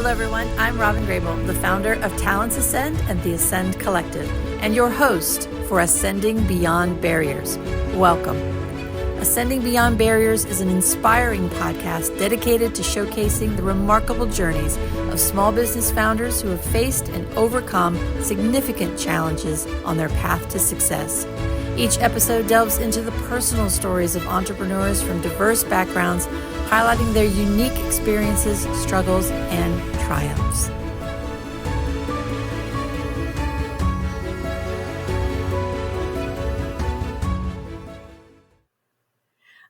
Hello, everyone. I'm Robyn Grable, the founder of Talents Ascend and the Ascend Collective, and your host for Ascending Beyond Barriers. Welcome. Ascending Beyond Barriers is an inspiring podcast dedicated to showcasing the remarkable journeys of small business founders who have faced and overcome significant challenges on their path to success. Each episode delves into the personal stories of entrepreneurs from diverse backgrounds, highlighting their unique experiences, struggles, and triumphs.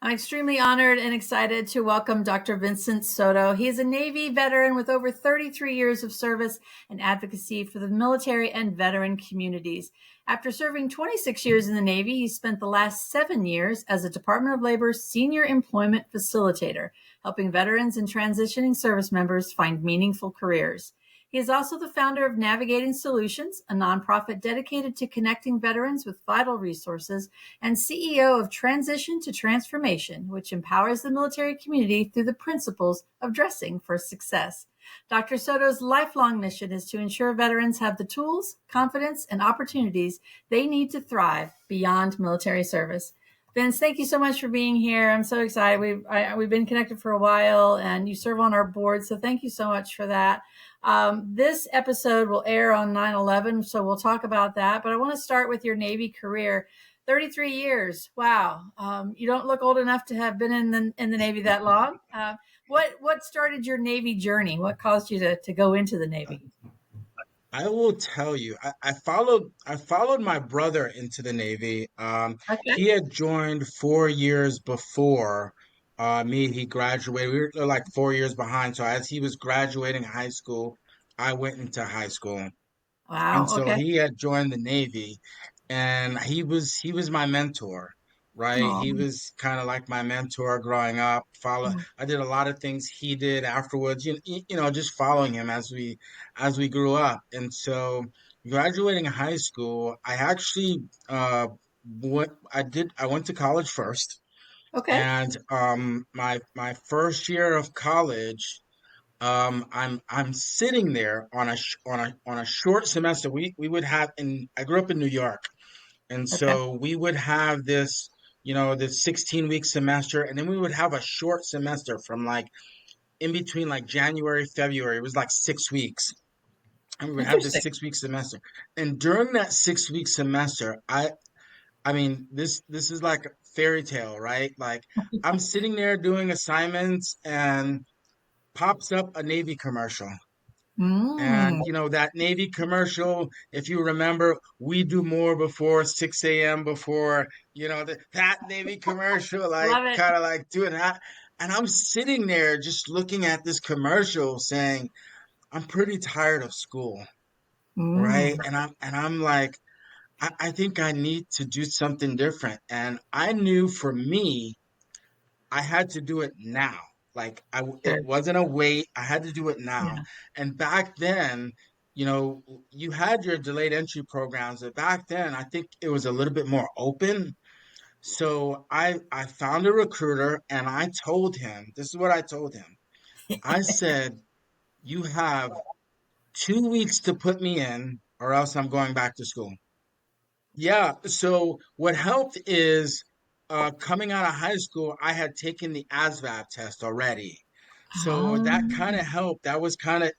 I'm extremely honored and excited to welcome Dr. Vincent Soto. He is a Navy veteran with over 33 years of service and advocacy for the military and veteran communities. After serving 26 years in the Navy, he spent the last 7 years as a Department of Labor Senior Employment Facilitator, helping veterans and transitioning service members find meaningful careers. He is also the founder of Navigating Solutions, a nonprofit dedicated to connecting veterans with vital resources, and CEO of Transition2Transformation, which empowers the military community through the principles of dressing for success. Dr. Soto's lifelong mission is to ensure veterans have the tools, confidence, and opportunities they need to thrive beyond military service. Vince, thank you so much for being here. I'm so excited. We've been connected for a while, and you serve on our board, so thank you so much for that. This episode will air on 9/11, so we'll talk about that. But I want to start with your Navy career. 33 years. Wow. You don't look old enough to have been in the Navy that long. What started your Navy journey? What caused you to go into the Navy? I will tell you, I followed my brother into the Navy. Okay. He had joined 4 years before me. He graduated. We were like 4 years behind. So as he was graduating high school, I went into high school. And Wow. so Okay. he had joined the Navy, and he was my mentor, right? Oh, He was kind of like my mentor growing up. I did a lot of things he did afterwards, just following him as we grew up. And so graduating high school, I actually I went to college first, okay. and my first year of college. I'm sitting there on a short semester. We would have I grew up in New York, and Okay. so we would have this 16-week semester, and then we would have a short semester from like in between like January, February. It was like 6 weeks. And we would have this Interesting. 6 week semester. And during that 6 week semester, I mean, this is like a fairy tale, right? Like I'm sitting there doing assignments and pops up a Navy commercial. Mm, And that Navy commercial, if you remember, we do more before 6 a.m. before, that Navy commercial, like love it. kind of like doing that. And I'm sitting there just looking at this commercial saying, I'm pretty tired of school, Mm, right? And I'm like, I think I need to do something different. And I knew for me, I had to do it now. Like it sure. wasn't a wait. I had to do it now. Yeah. And back then, you had your delayed entry programs, but back then I think it was a little bit more open. So I found a recruiter and I told him, this is what I told him. I said, you have 2 weeks to put me in, or else I'm going back to school. Yeah, so what helped is coming out of high school, I had taken the ASVAB test already. So that kind Um, of helped. That was kind of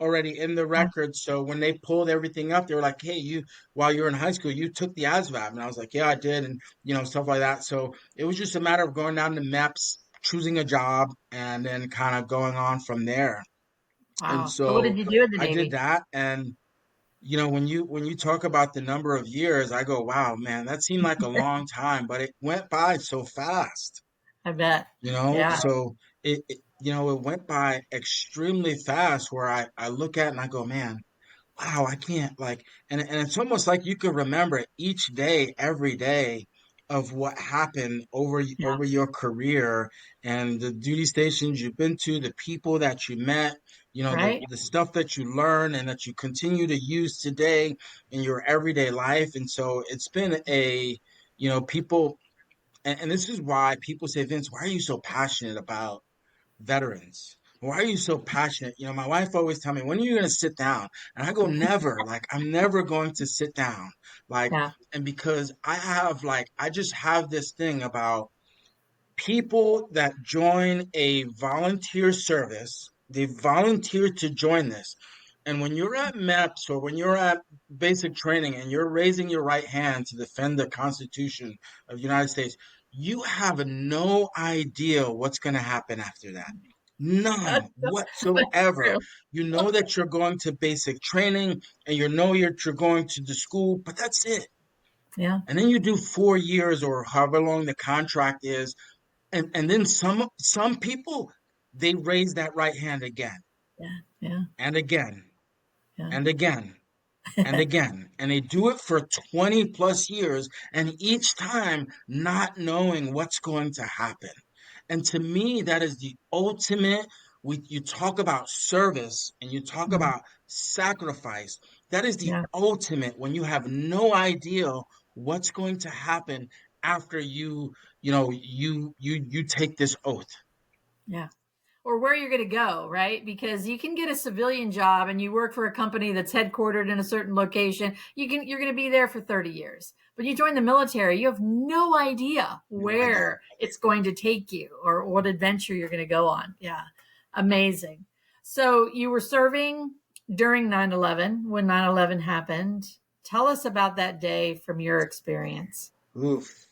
already in the record. So when they pulled everything up, they were like, "Hey, while you were in high school, you took the ASVAB." And I was like, "Yeah, I did." And stuff like that. So it was just a matter of going down to MEPS, choosing a job, and then kind of going on from there. And wow. So what did so you do in the I did Navy? that. And when you talk about the number of years, I go, wow, man, that seemed like a long time, but it went by so fast, I bet. Yeah. so it went by extremely fast where I look at it and I go, man, wow, I can't like, and it's almost like you could remember each day, every day of what happened Yeah. over your career and the duty stations you've been to, the people that you met, Right. the stuff that you learn and that you continue to use today in your everyday life. And so it's been people, and this is why people say, Vince, why are you so passionate about veterans? Why are you so passionate? My wife always tell me, when are you going to sit down? And I go, never. Like, I'm never going to sit down. Like, Yeah. and because I just have this thing about people that join a volunteer service, they volunteer to join this. And when you're at MEPS or when you're at basic training and you're raising your right hand to defend the Constitution of the United States, you have no idea what's going to happen after that. That's, None that's whatsoever. true. You know that you're going to basic training and you know you're going to the school, but that's it. Yeah. And then you do 4 years or however long the contract is, and then some people, they raise that right hand again Yeah. Yeah. and again Yeah. and again and again, and they do it for 20 plus years, and each time not knowing what's going to happen. And to me, that is the ultimate. You talk about service and you talk Mm, about sacrifice. That is the yeah. ultimate when you have no idea what's going to happen after you take this oath. Yeah. Or where you're going to go, right? Because you can get a civilian job and you work for a company that's headquartered in a certain location. You're going to be there for 30 years. But you join the military, you have no idea No idea. where it's going to take you or what adventure you're going to go on. Yeah. Amazing. So you were serving during 9/11 when 9/11 happened. Tell us about that day from your experience. Oof.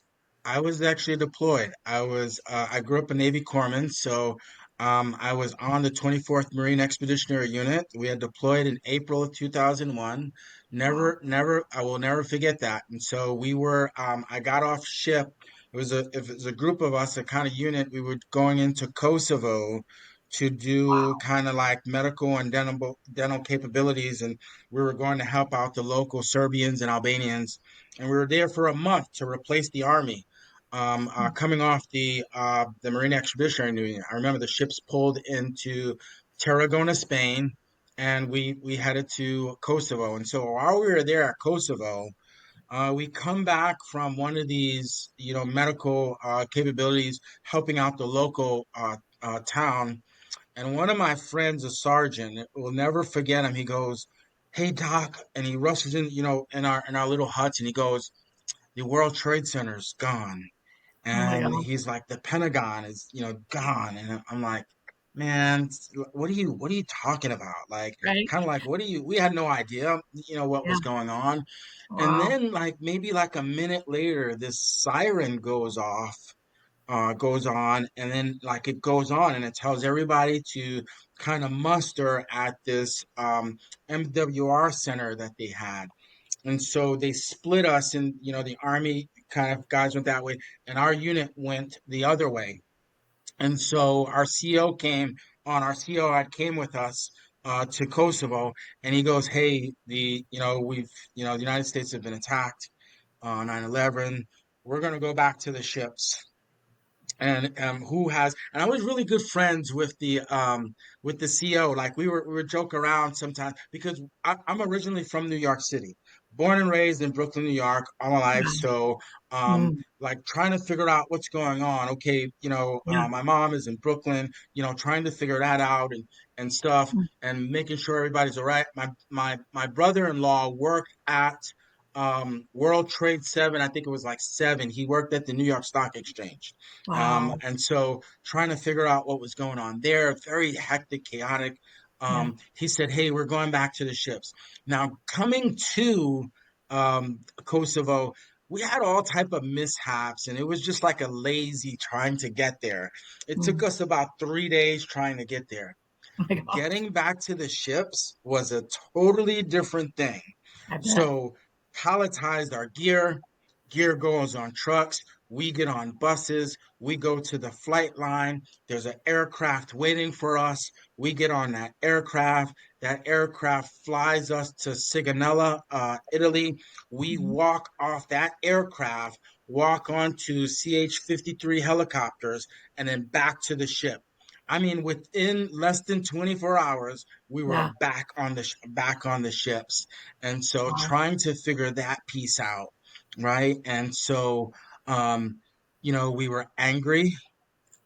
I was actually deployed. I grew up a Navy corpsman, so I was on the 24th Marine Expeditionary Unit. We had deployed in April of 2001. Wow. I will never forget that. And so I got off ship. It was a group of us, a kind of unit. We were going into Kosovo to do Wow. kind of like medical and dental capabilities, and we were going to help out the local Serbians and Albanians, and we were there for a month to replace the army. Coming off the Marine Expeditionary Unit, I remember the ships pulled into Tarragona, Spain, and we headed to Kosovo. And so while we were there at Kosovo, we come back from one of these, medical capabilities, helping out the local town. And one of my friends, a sergeant, will never forget him. He goes, "Hey Doc," and he rushes in, in our little huts, and he goes, "The World Trade Center's gone." Oh my And God. he's like, "The Pentagon is, gone." And I'm like, "Man, what are you talking about?" Like, Right? kind of like, we had no idea, what Yeah. was going on. And Wow. then like maybe like a minute later, this siren goes on, and then like it goes on and it tells everybody to kind of muster at this MWR center that they had. And so they split us, and the army kind of guys went that way and our unit went the other way. And so our CO had came with us to Kosovo, and he goes, "Hey, the United States have been attacked on 9/11. We're going to go back to the ships." And I was really good friends with the CO. Like we would joke around sometimes because I'm originally from New York City, born and raised in Brooklyn, New York, all my life. Yeah. So Mm, like trying to figure out what's going on. Okay, yeah. my mom is in Brooklyn, trying to figure that out and stuff, Mm, and making sure everybody's all right. My brother-in-law worked at World Trade 7. I think it was like 7. He worked at the New York Stock Exchange. wow. And so trying to figure out what was going on there, very hectic, chaotic. Yeah. He said, "Hey, we're going back to the ships." Now, coming to Kosovo, we had all type of mishaps, and it was just like a lazy trying to get there. It took Mm, us about 3 days trying to get there. oh my gosh. Getting back to the ships was a totally different thing. I bet. So palletized our gear goes on trucks, we get on buses, we go to the flight line, there's an aircraft waiting for us, we get on that aircraft flies us to Sigonella, Italy. We Mhm. walk off that aircraft, walk onto CH-53 helicopters, and then back to the ship. I mean, within less than 24 hours, we were Yeah. back on the ships. And so Wow. trying to figure that piece out, right? And so, we were angry,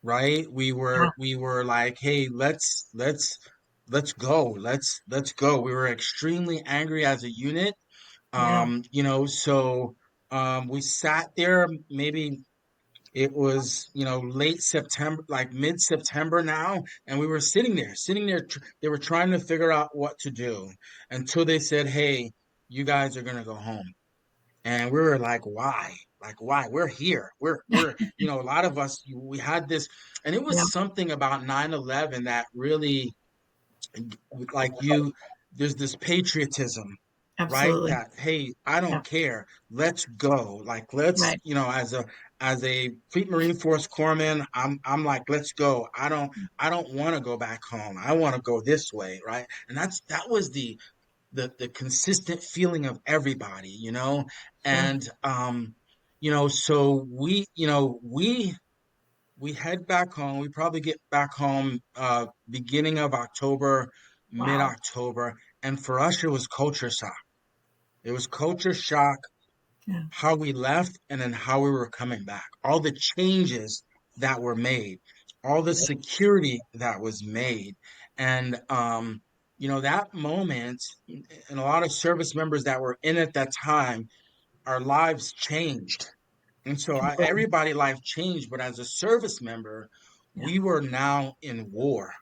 right? Yeah. We were like, hey, let's go. Let's go. We were extremely angry as a unit. Yeah. So we sat there maybe it was, late September, like mid-September now, and we were sitting there. They were trying to figure out what to do until they said, "Hey, you guys are gonna go home." And we were like, "Why? Like, why? We're here. A lot of us, we had this, and it Yeah. was something about 9/11 that really, like you, there's this patriotism, right? Absolutely. That, hey, I Yeah. don't care. Let's go. Like, let's, Right. as a Fleet Marine Force corpsman, I'm like, let's go. I don't want to go back home. I want to go this way, right? And that was the consistent feeling of everybody, Sure. and so we head back home. We probably get back home beginning of October, Wow. mid-October. And for us, it was culture shock. It was culture shock Yeah. how we left and then how we were coming back. All the changes that were made, all the security that was made. And that moment, and a lot of service members that were in at that time, our lives changed. And so Completely. everybody' life changed, but as a service member, Yeah. we were now in war,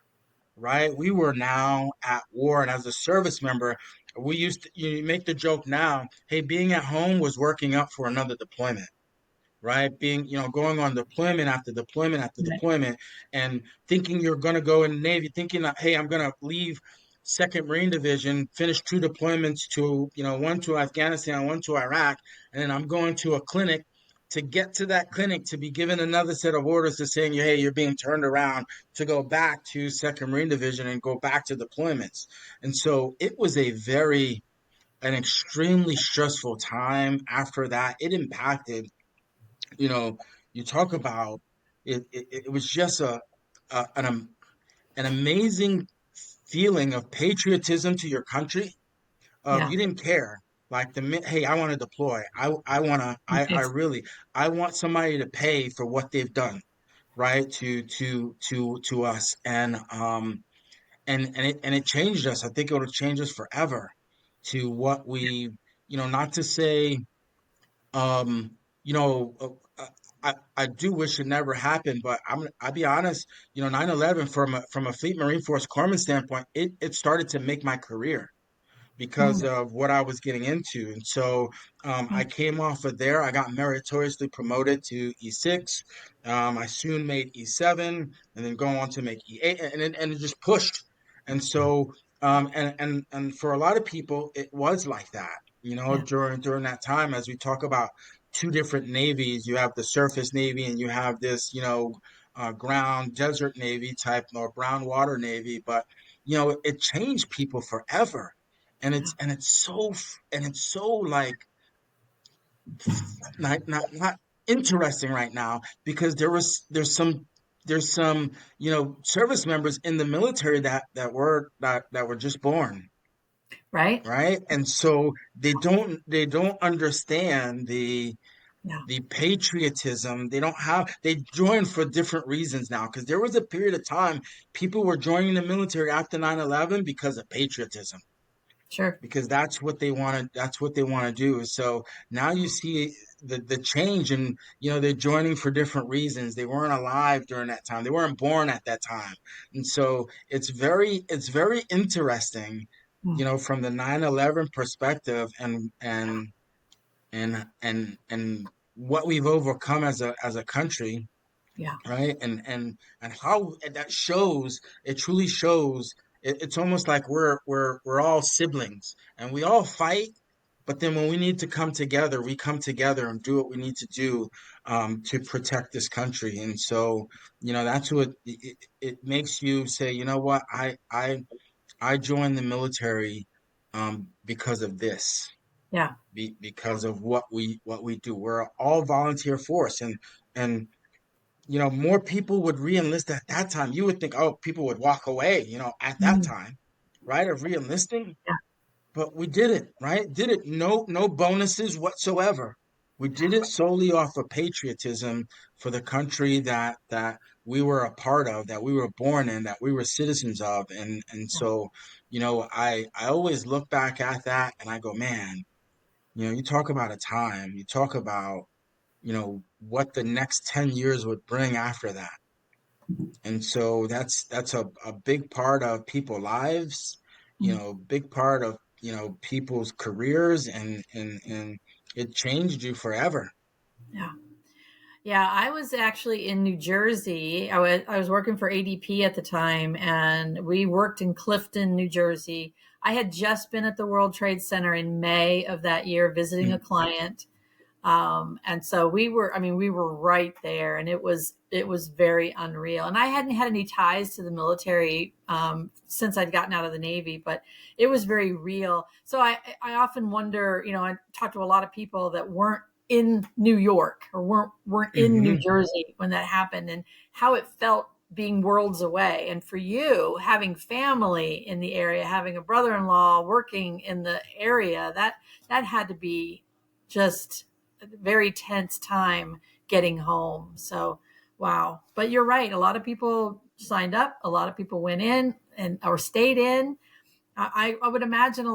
right? We were now at war. And as a service member, we used to, you make the joke now, hey, being at home was working up for another deployment, right? Going on deployment after deployment after Right. deployment and thinking you're going to go in the Navy, thinking that, hey, I'm going to leave Second Marine Division, finish two deployments to, one to Afghanistan, one to Iraq, and then I'm going to a clinic to get to that clinic to be given another set of orders to saying, hey, you're being turned around to go back to Second Marine Division and go back to deployments. And so it was an extremely stressful time after that. It impacted you know, you talk about it was just an amazing feeling of patriotism to your country. Of Yeah. you didn't care. Like hey, I want to deploy. I want to. It's I want somebody to pay for what they've done, right? To us, and it changed us. I think it would change us forever to what we, not to say um, you know, I do wish it never happened, but I'll be honest, 9/11 from a Fleet Marine Force corpsman standpoint, it started to make my career because mm, of what I was getting into. And so yeah. I came off of there. I got meritoriously promoted to E6. I soon made E7 and then go on to make E8 and it just pushed. And so and for a lot of people, it was like that, Yeah. during that time as we talk about two different navies. You have the surface navy and you have this, ground desert navy type or brown water navy. But it changed people forever and Yeah. it's so like not interesting right now because there's some service members in the military that were just born, Right. right? And so they don't understand Yeah. the patriotism. They join for different reasons now because there was a period of time people were joining the military after 9/11 because of patriotism, Sure. because that's what they want to do. So now you see the change, and they're joining for different reasons. They weren't alive during that time, they weren't born at that time. And so it's very interesting, Mm, from the 9/11 perspective, and what we've overcome as a country, yeah. right? And how that shows, it truly shows. It's almost like we're all siblings and we all fight, but then when we need to come together, we come together and do what we need to do to protect this country. And so that's what it makes you say, you know what, I joined the military because of this, Yeah. because of what we do. We're all volunteer force, and more people would re-enlist at that time. You would think, oh, people would walk away, at that Mm, time, right, of re-enlisting. yeah. But we did it, right? Did it, no bonuses whatsoever. We did it solely off of patriotism for the country that we were a part of, that we were born in, that we were citizens of. And so, I always look back at that and I go, man, you talk about a time, you talk about, what the next 10 years would bring after that. And so that's a big part of people's lives, big part of, people's careers, and it changed you forever. Yeah. Yeah, I was actually in New Jersey. I was working for ADP at the time, and we worked in Clifton, New Jersey. I had just been at the World Trade Center in May of that year visiting a client. And so we were right there, and it was very unreal. And I hadn't had any ties to the military since I'd gotten out of the Navy, but it was very real. So I often wonder, I talked to a lot of people that weren't in New York or weren't in New Hmm. Jersey when that happened, and how it felt being worlds away. And for you, having family in the area, having a brother-in-law working in the area, that had to be just a very tense time getting home. So, wow. But you're right. A lot of people signed up. A lot of people went in and or stayed in. I would imagine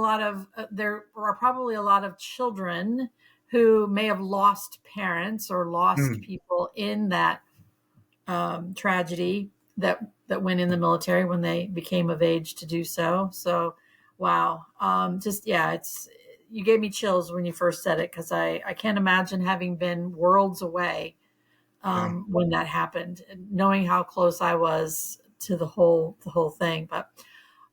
there are probably a lot of children who may have lost parents or lost Hmm. people in that tragedy that went in the military when they became of age to do so. So, wow. Just yeah, it's you gave me chills when you first said it because I can't imagine having been worlds away Yeah. when that happened, knowing how close I was to the whole thing. But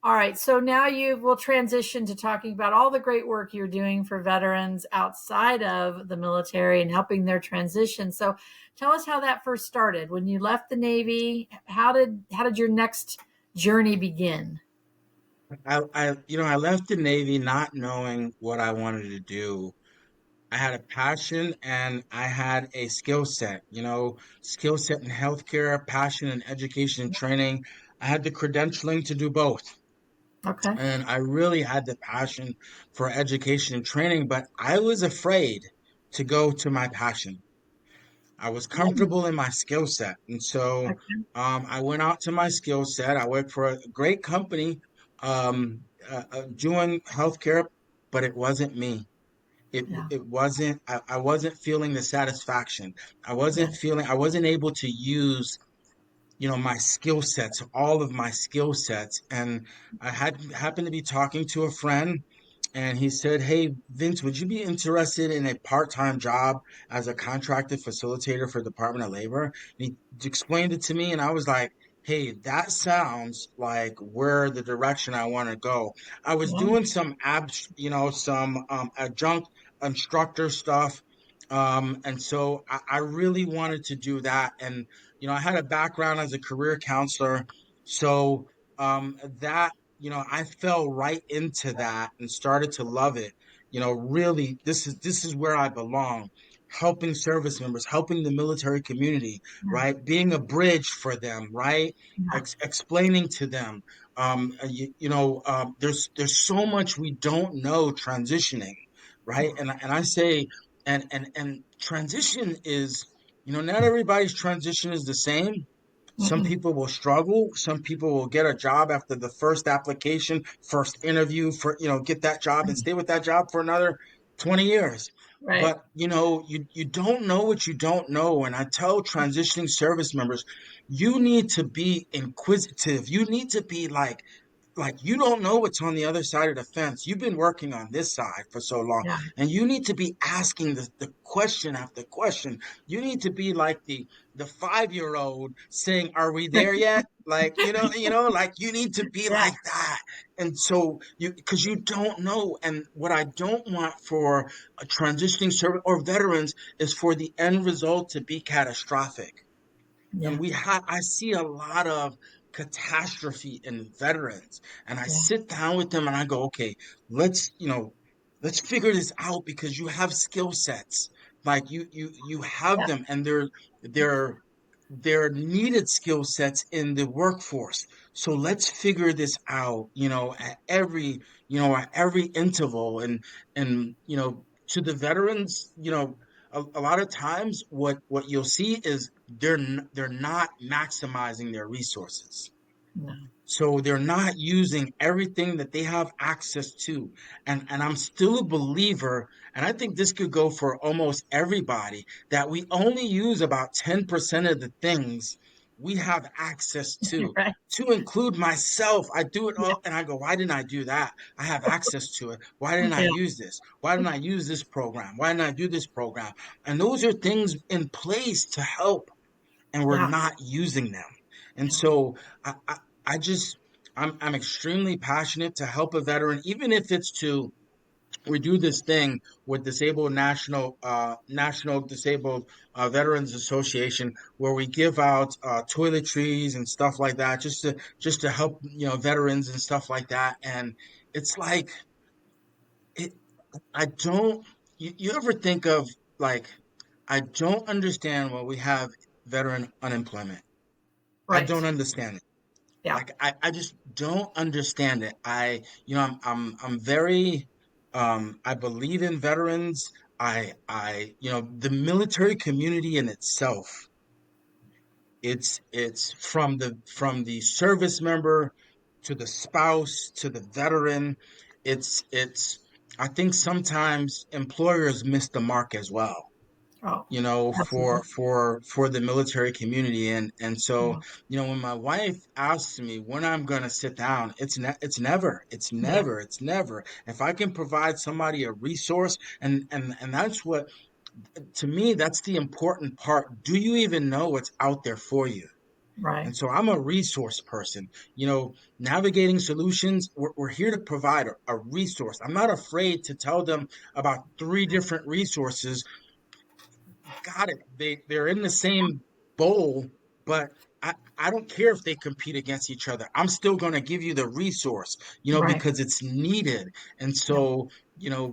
all right, so now you will transition to talking about all the great work you're doing for veterans outside of the military and helping their transition. So tell us how that first started. When you left the Navy, how did your next journey begin? I left the Navy not knowing what I wanted to do. I had a passion and I had a skill set in healthcare, passion in education and training. I had the credentialing to do both. Okay. And I really had the passion for education and training, but I was afraid to go to my passion. I was Mm, comfortable in my skill set. And so okay. I went out to my skill set. I worked for a great company doing healthcare, but it wasn't me. Yeah. It wasn't, I wasn't feeling the satisfaction. Yeah. I wasn't able to use my skill sets, all of my skill sets. And I had happened to be talking to a friend, and he said, "Hey, Vince, would you be interested in a part-time job as a contracted facilitator for Department of Labor?" And he explained it to me, and I was like, "Hey, that sounds like where the direction I want to go." I was Yeah. doing some adjunct instructor stuff. And so I really wanted to do that. And I had a background as a career counselor. So that, I fell right into that and started to love it. Really, this is where I belong. Helping service members, helping the military community, Yeah. right? Being a bridge for them, right? Yeah. Explaining to them. There's so much we don't know transitioning, right? And I say, and transition is, not everybody's transition is the same. Some Mm-mm. people will struggle. Some people will get a job after the first application, first interview for, get that job and stay with that job for another 20 years. Right. But, you don't know what you don't know. And I tell transitioning service members, you need to be inquisitive. You need to be like you don't know what's on the other side of the fence. You've been working on this side for so long, Yeah. and you need to be asking the question after question. You need to be like the 5-year old saying, "Are we there yet?" Like, like you need to be Yeah. like that. And so because you don't know. And what I don't want for a transitioning service or veterans is for the end result to be catastrophic. And Yeah. I see a lot of catastrophe in veterans, and I Yeah. sit down with them and I go, okay, let's let's figure this out, because you have skill sets, like you have Yeah. them, and they're they're needed skill sets in the workforce. So let's figure this out, at every interval. And to the veterans, a lot of times what you'll see is they're not maximizing their resources. No. So they're not using everything that they have access to. And I'm still a believer, and I think this could go for almost everybody, that we only use about 10% of the things we have access Right. to include myself. I do it Yeah. all and I go, why didn't I do that? I have access to it. Why didn't I Yeah. use this? Why didn't I use this program? Why didn't I do this program? And those are things in place to help, and we're Yeah. not using them. And Yeah. so I, I, I just I'm extremely passionate to help a veteran, even if it's to we do this thing with National Disabled Veterans Association, where we give out toiletries and stuff like that, just to help veterans and stuff like that. And it's like it. I don't. You ever think of, like, I don't understand why we have veteran unemployment. I don't Right. understand it. Yeah. Like, I just don't understand it. I'm very I believe in veterans. The military community in itself, it's from the service member to the spouse to the veteran. It's I think sometimes employers miss the mark as well, Oh, for absolutely. the military community. And so, Yeah. when my wife asks me when I'm going to sit down, it's never, Yeah. it's never. If I can provide somebody a resource, and that's what, to me, that's the important part. Do you even know what's out there for you? Right. And so I'm a resource person. Navigating solutions, we're here to provide a resource. I'm not afraid to tell them about three different resources. Got it. They're in the same bowl, but I don't care if they compete against each other. I'm still going to give you the resource, Right. because it's needed. And Yeah. so,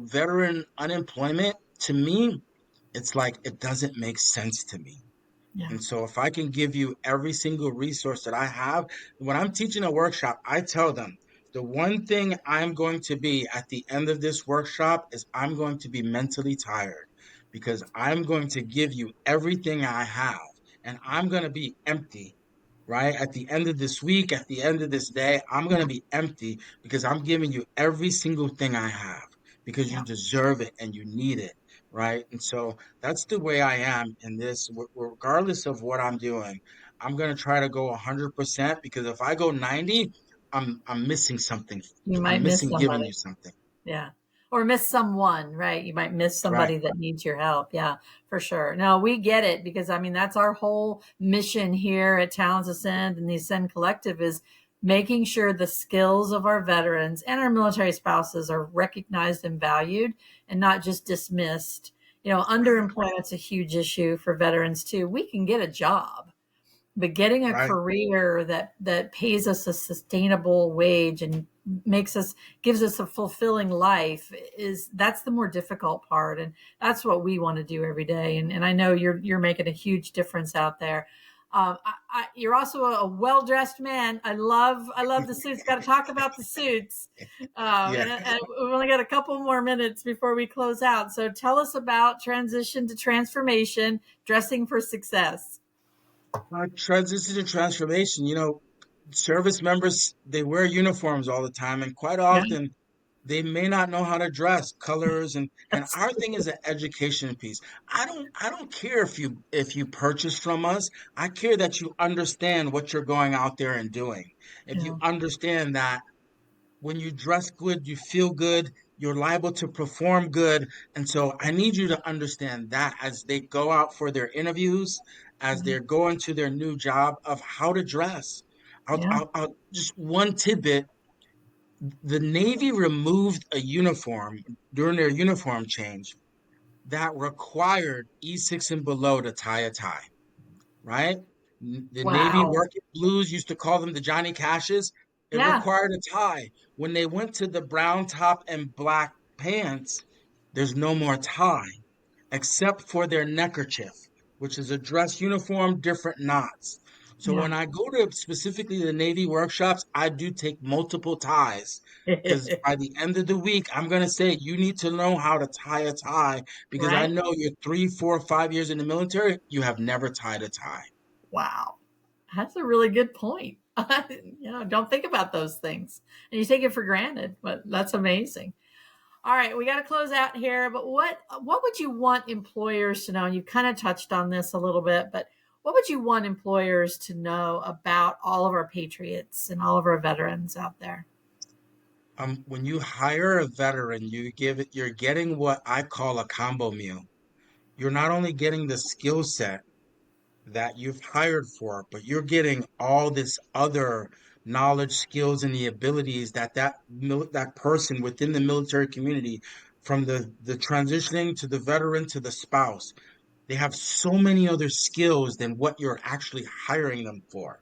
veteran unemployment, to me, it's like it doesn't make sense to me. Yeah. And so if I can give you every single resource that I have, when I'm teaching a workshop, I tell them the one thing I'm going to be at the end of this workshop is I'm going to be mentally tired, because I'm going to give you everything I have, and I'm going to be empty. Right at the end of this week, at the end of this day, I'm going to be empty, because I'm giving you every single thing I have, because you Yeah. deserve it and you need it. Right. And so that's the way I am in this, regardless of what I'm doing. I'm going to try to go 100%, because if I go 90, I'm missing something. You I'm might miss missing giving somebody. you something. Yeah. Or miss someone, right? You might miss Right. somebody that needs your help. Yeah, for sure. No, we get it because I mean that's our whole mission here at Talents Ascend and the Ascend Collective is making sure the skills of our veterans and our military spouses are recognized and valued and not just dismissed. Right. Underemployment's a huge issue for veterans too. We can get a job, but getting a Right. career that pays us a sustainable wage and makes us gives us a fulfilling life is that's the more difficult part, and that's what we want to do every day. And I know you're making a huge difference out there. You're also a well-dressed man. I love the suits. Got to talk about the suits. Yeah. And we've only got a couple more minutes before we close out, so tell us about Transition to Transformation, dressing for success. Transition to transformation. Service members, they wear uniforms all the time, and quite Yeah. often they may not know how to dress colors, and That's our thing is an education piece. I don't care if you purchase from us. I care that you understand what you're going out there and doing. If you yeah. understand that when you dress good, you feel good, you're liable to perform good. And so I need you to understand that as they go out for their interviews, as Yeah. they're going to their new job, of how to dress. Yeah. Just one tidbit. The Navy removed a uniform during their uniform change that required E6 and below to tie a tie, right? The Navy Wow. working blues used to call them the Johnny Cashes. It Yeah. required a tie. When they went to the brown top and black pants, there's no more tie, except for their neckerchief, which is a dress uniform, different knots. So Yeah. when I go to specifically the Navy workshops, I do take multiple ties because by the end of the week, I'm going to say you need to know how to tie a tie because I Right? know you're 3, 4, 5 years in the military, you have never tied a tie. Wow. That's a really good point. Don't think about those things and you take it for granted, but that's amazing. All right, we got to close out here, but what would you want employers to know? And you kind of touched on this a little bit, but what would you want employers to know about all of our patriots and all of our veterans out there? When you hire a veteran, you're getting what I call a combo meal. You're not only getting the skill set that you've hired for, but you're getting all this other knowledge, skills, and the abilities that person within the military community, from the transitioning to the veteran to the spouse, they have so many other skills than what you're actually hiring them for.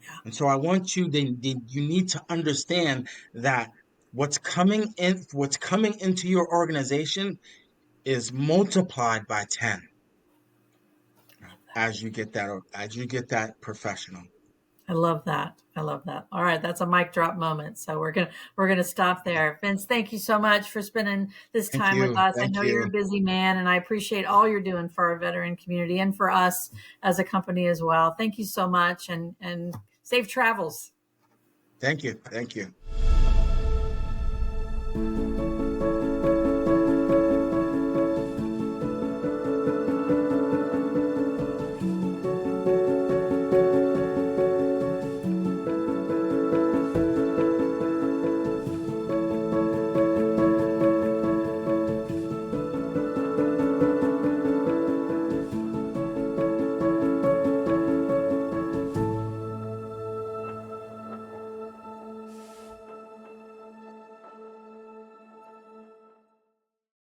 Yeah, And so I want you, you need to understand that what's coming into your organization is multiplied by 10 as you get that professional. I love that. I love that. All right, that's a mic drop moment. So we're gonna stop there. Vince, thank you so much for spending this Thank time with you. us. I Thank know you're you. a busy man, and I appreciate all you're doing for our veteran community and for us as a company as well. Thank you so much, and safe travels. Thank you. Thank you.